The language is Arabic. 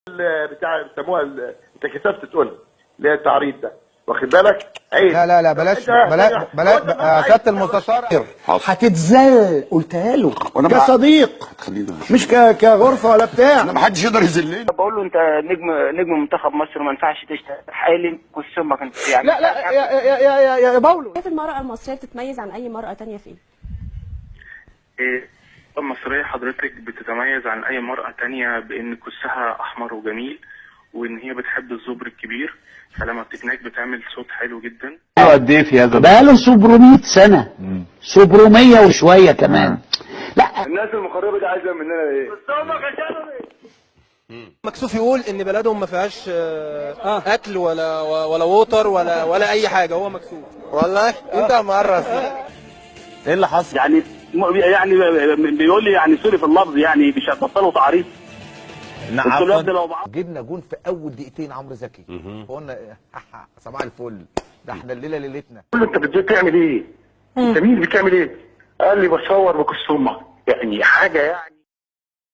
بتاع بيسموها انت كسبت تقولها اللي هي التعريض ده، واخد بالك؟ عيب. لا لا لا بلاش بلاش يا سياده المستشار. هتتذل، قلتها له كصديق مش كغرفه ولا بتاع. ما حدش يقدر يذلني. بقول له انت نجم منتخب مصر، ما ينفعش تشتغل حالي كسمك انت يعني. لا لا يا باولو، كيف المرأة المصرية بتتميز عن أي مرأة تانية في إيه؟ المصرية حضرتك بتتميز عن أي مرأة تانية بإن كسها أحمر وجميل، وإن هي بتحب الزبر الكبير، فلما بتتناك بتعمل صوت حلو جدا. قد ايه في هذا؟ بقاله 700 سنة 700 وشوية كمان. لا الناس المخربه دي عايزه مننا ايه؟ مكسوف يقول ان بلدهم ما فيهاش اكل ولا ووتر ولا اي حاجه. هو مكسوف والله. انت مقرص. ايه اللي حصل؟ يعني بيقول لي يعني سوري في اللفظ، يعني مش هتبطلوا تعريض. جبنا جون في اول دقيقتين عمرو زكي، فقلنا صباح الفل، ده احنا الليله ليلتنا. قول له انت بتعمل ايه؟ انت مين بتعمل ايه؟ قال لي بصور بكسومه، يعني حاجه يعني